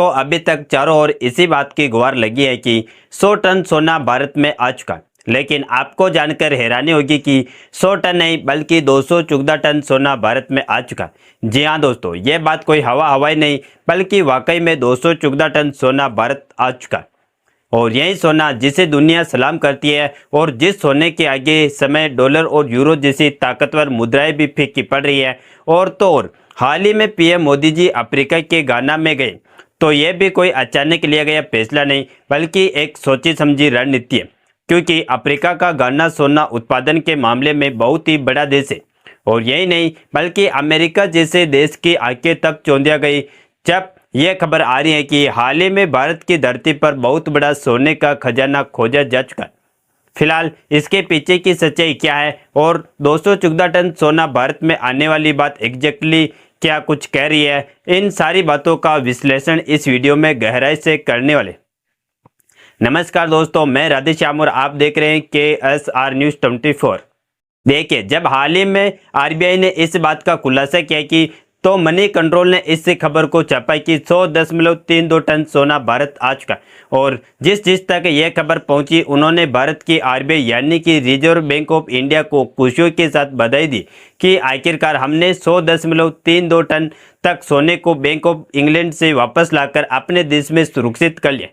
तो अभी तक चारों ओर इसी बात की गुहार लगी है कि 100 टन सोना भारत में आ चुका है। लेकिन आपको जानकर हैरानी होगी कि 100 टन नहीं बल्कि 214 टन सोना भारत में आ चुका है। जी हाँ दोस्तों, ये बात कोई हवाई नहीं बल्कि वाकई में 214 टन सोना भारत आ चुका है। और यही सोना जिसे दुनिया सलाम करती है और जिस सोने के आगे समय डॉलर और यूरो जैसी ताकतवर मुद्राएं भी फीकी पड़ रही है। और तो और हाल ही में पीएम मोदी जी अफ्रीका के गाना में गए तो यह भी कोई अचानक लिया गया फैसला नहीं बल्कि एक सोची समझी रणनीति है, क्योंकि अफ्रीका का गाना सोना उत्पादन के मामले में बहुत ही बड़ा देश है। और यही नहीं बल्कि अमेरिका जैसे देश की आंखें तक चौंधिया गई जब यह खबर आ रही है कि हाल ही में भारत की धरती पर बहुत बड़ा सोने का खजाना खोजा जा चुका है। फिलहाल इसके पीछे की सच्चाई क्या है और 214 टन सोना भारत में आने वाली बात एग्जैक्टली क्या कुछ कह रही है, इन सारी बातों का विश्लेषण इस वीडियो में गहराई से करने वाले। नमस्कार दोस्तों, मैं राधेश्याम और आप देख रहे हैं KSR न्यूज़ 24। देखिए, जब हाल ही में आरबीआई ने इस बात का खुलासा किया कि तो मनी कंट्रोल ने इस खबर को छापा कि 100.32 टन सोना भारत आ चुका है। और जिस तक यह खबर पहुंची उन्होंने भारत की आरबीआई यानी कि रिजर्व बैंक ऑफ इंडिया को खुशियों के साथ बधाई दी कि आखिरकार हमने 100.32 टन तक सोने को बैंक ऑफ इंग्लैंड से वापस लाकर अपने देश में सुरक्षित कर लिया।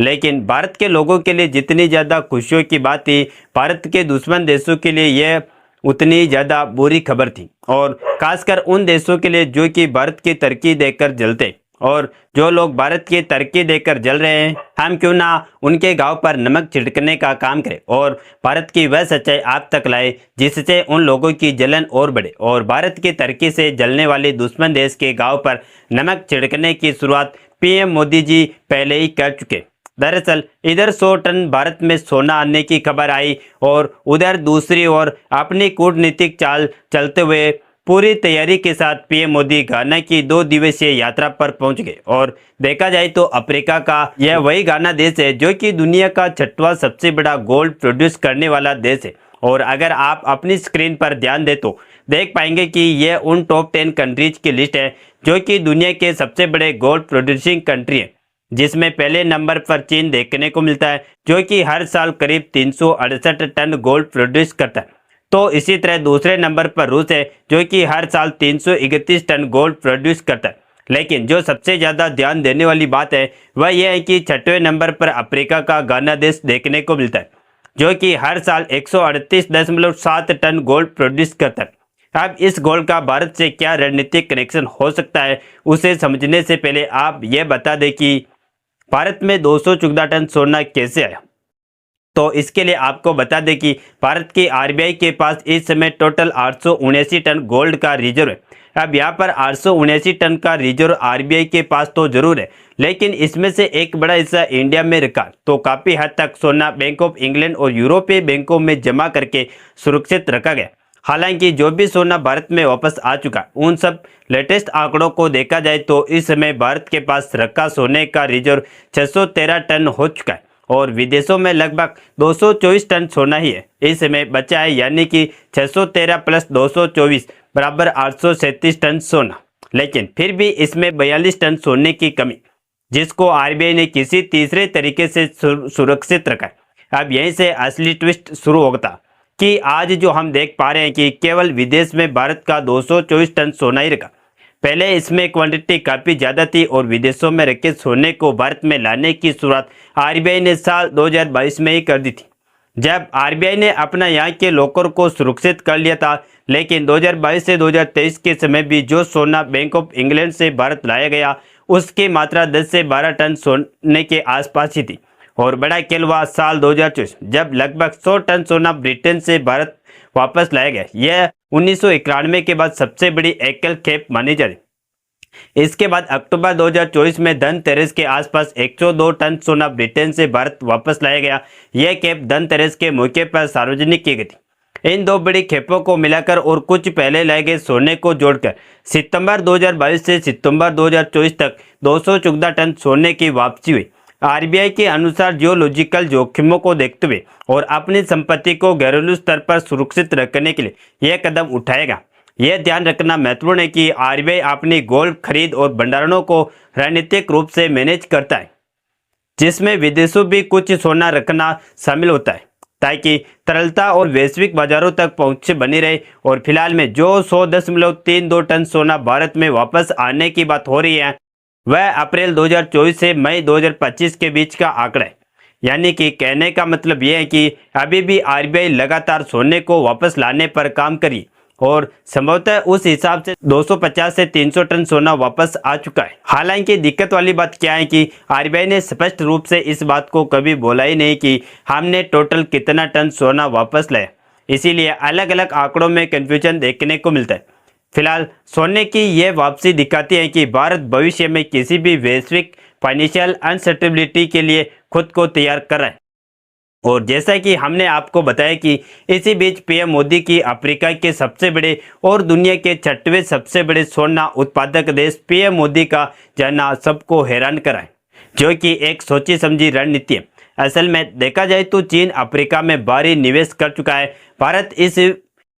लेकिन भारत के लोगों के लिए जितनी ज़्यादा खुशियों की बात थी, भारत के दुश्मन देशों के लिए यह उतनी ज़्यादा बुरी खबर थी। और खासकर उन देशों के लिए जो कि भारत की तरक्की देखकर जलते, और जो लोग भारत की तरक्की देखकर जल रहे हैं, हम क्यों ना उनके गांव पर नमक छिड़कने का काम करें और भारत की वह सच्चाई आप तक लाए जिससे उन लोगों की जलन और बढ़े और भारत की तरक्की से जलने वाले दुश्मन देश के गांव पर नमक छिड़कने की शुरुआत पीएम मोदी जी पहले ही कर चुके। दरअसल इधर 100 टन भारत में सोना आने की खबर आई और उधर दूसरी ओर अपनी कूटनीतिक चाल चलते हुए पूरी तैयारी के साथ पीएम मोदी घाना की 2 दिवसीय यात्रा पर पहुंच गए। और देखा जाए तो अफ्रीका का यह वही घाना देश है जो कि दुनिया का 6वां सबसे बड़ा गोल्ड प्रोड्यूस करने वाला देश है। और अगर आप अपनी स्क्रीन पर ध्यान दें तो देख पाएंगे कि यह उन टॉप 10 कंट्रीज की लिस्ट है जो कि दुनिया के सबसे बड़े गोल्ड प्रोड्यूसिंग कंट्री है, जिसमें पहले नंबर पर चीन देखने को मिलता है जो कि हर साल करीब 368 टन गोल्ड प्रोड्यूस करता है। तो इसी तरह दूसरे नंबर पर रूस है जो कि हर साल 331 टन गोल्ड प्रोड्यूस करता है। लेकिन जो सबसे ज़्यादा ध्यान देने वाली बात है वह यह है कि 6वें नंबर पर अफ्रीका का गाना देश देखने को मिलता है जो कि हर साल 138.7 टन गोल्ड प्रोड्यूस करता है। अब इस गोल्ड का भारत से क्या रणनीतिक कनेक्शन हो सकता है, उसे समझने से पहले आप ये बता दें कि भारत में 214 टन सोना कैसे आया। तो इसके लिए आपको बता दें कि भारत की आरबीआई के पास इस समय टोटल 879 टन गोल्ड का रिजर्व है। अब यहाँ पर 879 टन का रिजर्व आरबीआई के पास तो जरूर है, लेकिन इसमें से एक बड़ा हिस्सा इंडिया में रखा, तो काफ़ी हद तक सोना बैंक ऑफ इंग्लैंड और यूरोपीय बैंकों में जमा करके सुरक्षित रखा गया। हालांकि जो भी सोना भारत में वापस आ चुका उन सब लेटेस्ट आंकड़ों को देखा जाए तो इस समय भारत के पास रखा सोने का रिजर्व 613 टन हो चुका है और विदेशों में लगभग 224 टन सोना ही है इस समय बचा है, यानी कि 613 प्लस 224 बराबर 837 टन सोना। लेकिन फिर भी इसमें 42 टन सोने की कमी, जिसको आरबीआई ने किसी तीसरे तरीके से सुरक्षित रखा है। अब यहीं से असली ट्विस्ट शुरू होता कि आज जो हम देख पा रहे हैं कि केवल विदेश में भारत का 224 टन सोना ही रखा। पहले इसमें क्वांटिटी काफ़ी ज़्यादा थी और विदेशों में रखे सोने को भारत में लाने की शुरुआत आरबीआई ने साल 2022 में ही कर दी थी, जब आरबीआई ने अपना यहाँ के लॉकर को सुरक्षित कर लिया था। लेकिन 2022 से 2023 के समय भी जो सोना बैंक ऑफ इंग्लैंड से भारत लाया गया उसकी मात्रा 10 से 12 टन सोने के आसपास ही थी। और बड़ा खेल हुआ साल 2024 जब लगभग 100 टन सोना ब्रिटेन से भारत वापस लाया गया। यह 1991 के बाद सबसे बड़ी एकल खेप मानी जा रही। इसके बाद अक्टूबर 2024 में धनतेरस के आसपास 102 टन सोना ब्रिटेन से भारत वापस लाया गया। यह खेप धनतेरस के मौके पर सार्वजनिक की गई थी। इन 2 बड़ी खेपों को मिलाकर और कुछ पहले लाए गए सोने को जोड़कर सितंबर 2022 से सितंबर 2024 तक 214 टन सोने की वापसी हुई। आरबीआई के अनुसार जियोलॉजिकल जोखिमों को देखते हुए और अपनी संपत्ति को घरेलू स्तर पर सुरक्षित रखने के लिए यह कदम उठाएगा। यह ध्यान रखना महत्वपूर्ण है कि आरबीआई अपनी गोल्ड खरीद और भंडारणों को रणनीतिक रूप से मैनेज करता है, जिसमें विदेशों भी कुछ सोना रखना शामिल होता है ताकि तरलता और वैश्विक बाजारों तक पहुंच बनी रहे। और फिलहाल में जो 100.32 टन सोना भारत में वापस आने की बात हो रही है, वह अप्रैल 2024 से मई 2025 के बीच का आंकड़ा है। यानी कि कहने का मतलब यह है कि अभी भी आरबीआई लगातार सोने को वापस लाने पर काम करी और संभवतः उस हिसाब से 250 से 300 टन सोना वापस आ चुका है। हालांकि दिक्कत वाली बात क्या है कि आरबीआई ने स्पष्ट रूप से इस बात को कभी बोला ही नहीं कि हमने टोटल कितना टन सोना वापस लाया, इसीलिए अलग अलग आंकड़ों में कंफ्यूजन देखने को मिलता है। फिलहाल सोने की यह वापसी दिखाती है कि भारत भविष्य में किसी भी वैश्विक फाइनेंशियल अनस्टेबिलिटी के लिए खुद को तैयार कर रहा है। और जैसा कि हमने आपको बताया कि इसी बीच पीएम मोदी की अफ्रीका के सबसे बड़े और दुनिया के 6वें सबसे बड़े सोना उत्पादक देश पीएम मोदी का जाना सबको हैरान कराए, जो कि एक सोची समझी रणनीति है। असल में देखा जाए तो चीन अफ्रीका में भारी निवेश कर चुका है। भारत इस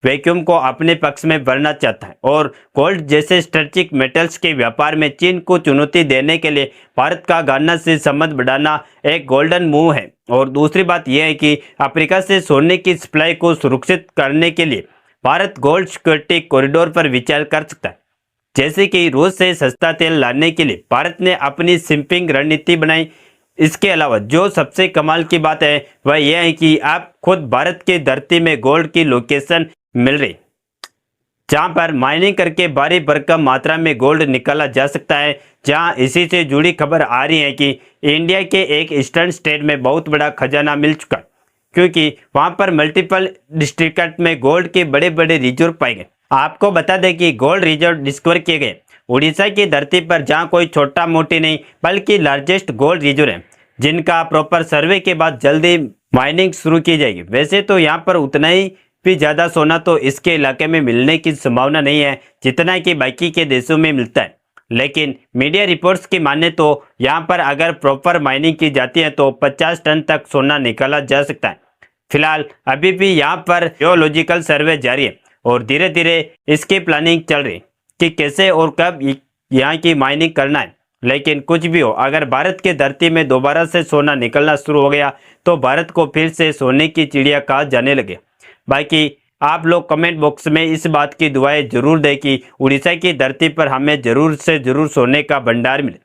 वैक्यूम को अपने पक्ष में भरना चाहता है और गोल्ड जैसे स्ट्रेटेजिक मेटल्स के व्यापार में चीन को चुनौती देने के लिए भारत का गाना से संबंध बढ़ाना एक गोल्डन मूव है। और दूसरी बात यह है कि अफ्रीका से सोने की सप्लाई को सुरक्षित करने के लिए भारत गोल्ड सिक्योरिटी कॉरिडोर पर विचार कर सकता है, जैसे कि रूस से सस्ता तेल लाने के लिए भारत ने अपनी शिपिंग रणनीति बनाई। इसके अलावा जो सबसे कमाल की बात है वह यह है कि आप खुद भारत की धरती में गोल्ड की लोकेशन मिल रही, जहां पर माइनिंग करके भारी भरकम मात्रा में गोल्ड निकाला जा सकता है। जहां इसी से जुड़ी खबर आ रही है कि इंडिया के एक ईस्टर्न स्टेट में बहुत बड़ा खजाना मिल चुका है, क्योंकि वहां पर मल्टीपल डिस्ट्रिक्ट में गोल्ड के बड़े बड़े रिजर्व पाए गए। आपको बता दें कि गोल्ड रिजर्व डिस्कवर किए गए उड़ीसा की धरती पर, जहां कोई छोटा मोटी नहीं बल्कि लार्जेस्ट गोल्ड रिजर्व है, जिनका प्रॉपर सर्वे के बाद जल्दी माइनिंग शुरू की जाएगी। वैसे तो यहाँ पर उतना ही भी ज़्यादा सोना तो इसके इलाके में मिलने की संभावना नहीं है जितना कि बाकी के देशों में मिलता है, लेकिन मीडिया रिपोर्ट्स की माने तो यहाँ पर अगर प्रॉपर माइनिंग की जाती है तो 50 टन तक सोना निकाला जा सकता है। फिलहाल अभी भी यहाँ पर जियोलॉजिकल सर्वे जारी है और धीरे धीरे इसकी प्लानिंग चल रही है कि कैसे और कब यहाँ की माइनिंग करना है। लेकिन कुछ भी हो, अगर भारत के धरती में दोबारा से सोना निकलना शुरू हो गया तो भारत को फिर से सोने की चिड़िया कहा जाने लगे। बाकी आप लोग कमेंट बॉक्स में इस बात की दुआएं जरूर दें कि उड़ीसा की धरती पर हमें जरूर से जरूर सोने का भंडार मिले,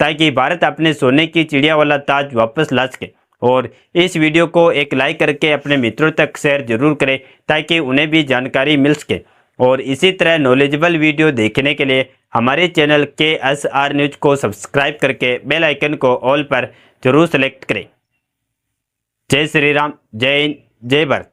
ताकि भारत अपने सोने की चिड़िया वाला ताज वापस ला सके। और इस वीडियो को एक लाइक करके अपने मित्रों तक शेयर जरूर करें ताकि उन्हें भी जानकारी मिल सके। और इसी तरह नॉलेजेबल वीडियो देखने के लिए हमारे चैनल KSR न्यूज को सब्सक्राइब करके बेल आइकन को ऑल पर जरूर सेलेक्ट करें। जय श्री राम, जय हिंद, जय भारत।